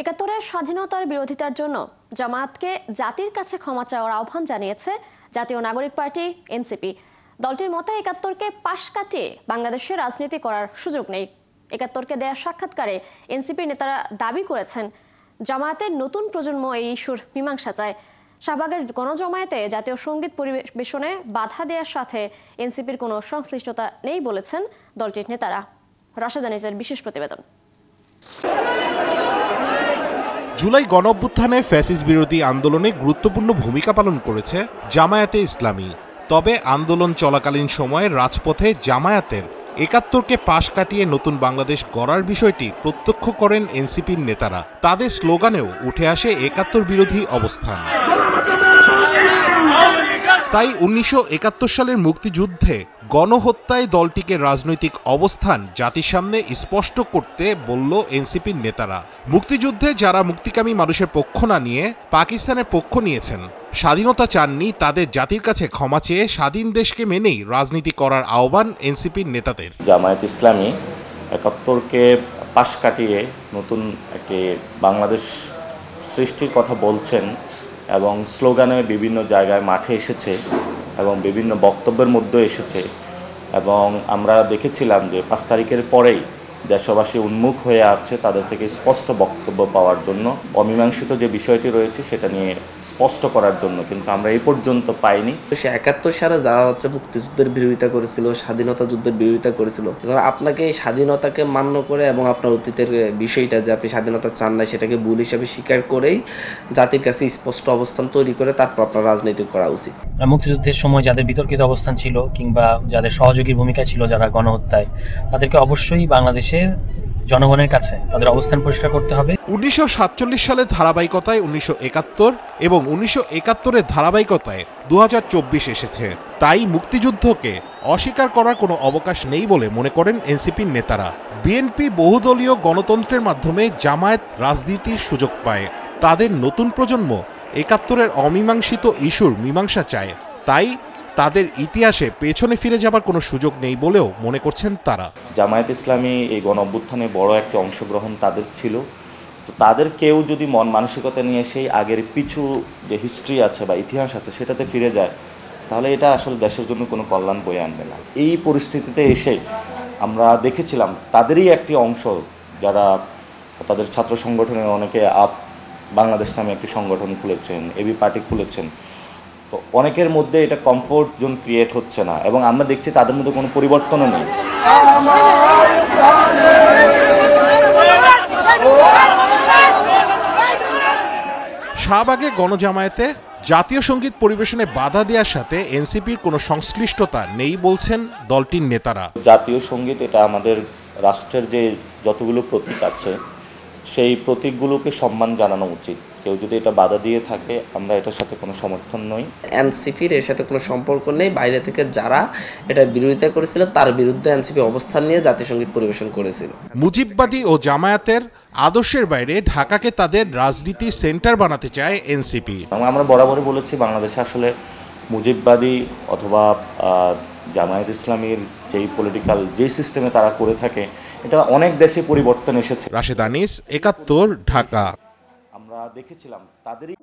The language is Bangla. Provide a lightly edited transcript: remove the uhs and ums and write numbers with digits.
একাত্তরের স্বাধীনতার বিরোধিতার জন্য জামায়াতকে জাতির কাছে ক্ষমা চাওয়ার আহ্বান জানিয়েছে জাতীয় নাগরিক পার্টি এনসিপি। দলটির মতে একাত্তরকে পাশ কাটিয়ে বাংলাদেশে রাজনীতি করার সুযোগ নেই। একাত্তরকে দেয়া সাক্ষাৎকারে এনসিপির নেতারা দাবি করেছেন জামায়াতের নতুন প্রজন্ম এই ইস্যুর মীমাংসা চায়। শাহবাগের গণজমায়েতে জাতীয় সঙ্গীত পরিবেশনে বাধা দেওয়ার সাথে এনসিপির কোনো সংশ্লিষ্টতা নেই বলেছেন দলটির নেতারা। রাশেদা নিজের বিশেষ প্রতিবেদন। জুলাই গণঅভ্যুত্থানে ফ্যাসিস্ট বিরোধী আন্দোলনে গুরুত্বপূর্ণ ভূমিকা পালন করেছে জামায়াতে ইসলামী। তবে আন্দোলন চলাকালীন সময়ে রাজপথে জামায়াতের একাত্তরকে পাশ কাটিয়ে নতুন বাংলাদেশ গড়ার বিষয়টি প্রত্যক্ষ করেন এনসিপির নেতারা। তাদের স্লোগানেও উঠে আসে একাত্তর বিরোধী অবস্থান। তাই ১৯৭১ সালের মুক্তিযুদ্ধে গণহত্যায় দলটিকে রাজনৈতিক অবস্থান জাতির সামনে স্পষ্ট করতে বলল এনসিপির নেতারা। মুক্তিযুদ্ধে যারা মুক্তিকামী মানুষের পক্ষ না নিয়ে পাকিস্তানের পক্ষ নিয়েছেন, স্বাধীনতা চাননি, তাদের জাতির কাছে ক্ষমা চেয়ে স্বাধীন দেশকে মেনেই রাজনীতি করার আহ্বান এনসিপির নেতাদের। জামায়াত ইসলামী একাত্তরকে পাশ কাটিয়ে নতুন একটি বাংলাদেশ সৃষ্টির কথা বলছেন এবং স্লোগানে বিভিন্ন জায়গায় মাঠে এসেছে এবং বিভিন্ন বক্তব্যের মধ্যে এসেছে। এবং আমরা দেখেছিলাম যে ৫ তারিখের পরেই দেশবাসী উন্মুখ হয়ে আছে তাদের থেকে স্পষ্ট বক্তব্য পাওয়ার জন্য, অমীমাংসিত যে বিষয়টি রয়েছে সেটা নিয়ে স্পষ্ট করার জন্য, কিন্তু আমরা এই পর্যন্ত পাইনি। সে ৭১ সালে যারা মুক্তিযুদ্ধের বিরোধিতা করেছিল, স্বাধীনতা যুদ্ধের বিরোধিতা করেছিল, আপনাকে এই স্বাধীনতাকে মান্য করে এবং আপনার অতীতের বিষয়টা যে আপনি স্বাধীনতা চান না সেটাকে ভুল হিসাবে স্বীকার করেই জাতির কাছে স্পষ্ট অবস্থান তৈরি করে তারপর আপনার রাজনীতি করা উচিত। মুক্তিযুদ্ধের সময় যাদের বিতর্কিত অবস্থান ছিল কিংবা যাদের সহযোগীর ভূমিকা ছিল যারা গণহত্যায়, তাদেরকে অবশ্যই বাংলাদেশের জনগণের কাছে তাদের অবস্থান পরিষ্কার করতে হবে। ১৯৪৭ সালের ধারাবাহিকতায় ১৯৭১ এবং ১৯৭১-এর ধারাবাহিকতায় ২০২৪ এসেছে। তাই মুক্তিযুদ্ধকে অস্বীকার করার কোনো অবকাশ নেই বলে মনে করেন এনসিপির নেতারা। বিএনপি বহুদলীয় গণতন্ত্রের মাধ্যমে জামায়াত রাজনীতির সুযোগ পায়। তাদের নতুন প্রজন্ম একাত্তরের অমীমাংসিত ইস্যুর মীমাংসা চায়। তাই তাদের ইতিহাসে পেছনে ফিরে যাবার কোনো সুযোগ নেই বলেও মনে করছেন তারা। জামায়াত ইসলামী এই গণঅভ্যুত্থানে বড় একটি অংশগ্রহণ তাদের ছিল। তো তাদের কেউ যদি মন মানসিকতা নিয়ে সেই আগের পিছু যে হিস্ট্রি আছে বা ইতিহাস আছে সেটাতে ফিরে যায়, তাহলে এটা আসলে দেশের জন্য কোনো কল্যাণ বয়ে আনবে না। এই পরিস্থিতিতে এসে আমরা দেখেছিলাম তাদেরই একটি অংশ যারা তাদের ছাত্র সংগঠনের অনেকে বাংলাদেশ নামে একটি সংগঠন খুলেছেন, এবি পার্টি খুলেছেন। তো অনেকের মধ্যে এটা কমফোর্ট জোন ক্রিয়েট হচ্ছে না এবং আমরা দেখছি তাদের মধ্যে কোনো পরিবর্তনও নেই। শাহবাগে গণজামায়াতে জাতীয় সঙ্গীত পরিবেশনে বাধা দেওয়ার সাথে এনসিপির কোনো সংশ্লিষ্টতা নেই বলছেন দলটির নেতারা। জাতীয় সঙ্গীত এটা আমাদের রাষ্ট্রের যে যতগুলো প্রতীক আছে সেই প্রতীকগুলোকে সম্মান জানানো উচিত। কেউ যদি এটা বাধা দিয়ে থাকে আমরা এটার সাথে কোনো সমর্থন নই। এনসিপির এর সাথে কোনো সম্পর্ক নেই। বাইরে থেকে যারা এটা বিরোধিতা করেছিল তার বিরুদ্ধে এনসিপি অবস্থান নিয়ে জাতীয় সঙ্গীত পরিবেশন করেছিল। মুজিববাদী ও জামায়াতের আদর্শের বাইরে ঢাকাকে তাদের রাজনীতির সেন্টার বানাতে চায় এনসিপি। আমরা বরাবরই বলেছি বাংলাদেশে আসলে মুজিববাদী অথবা জামায়াত ইসলামীর যেই পলিটিক্যাল যে সিস্টেমে তারা করে থাকে এটা অনেক দেশে পরিবর্তন এসেছে। রাশেদ আনিস, একাত্তর, ঢাকা। আমরা দেখেছিলাম তাদেরই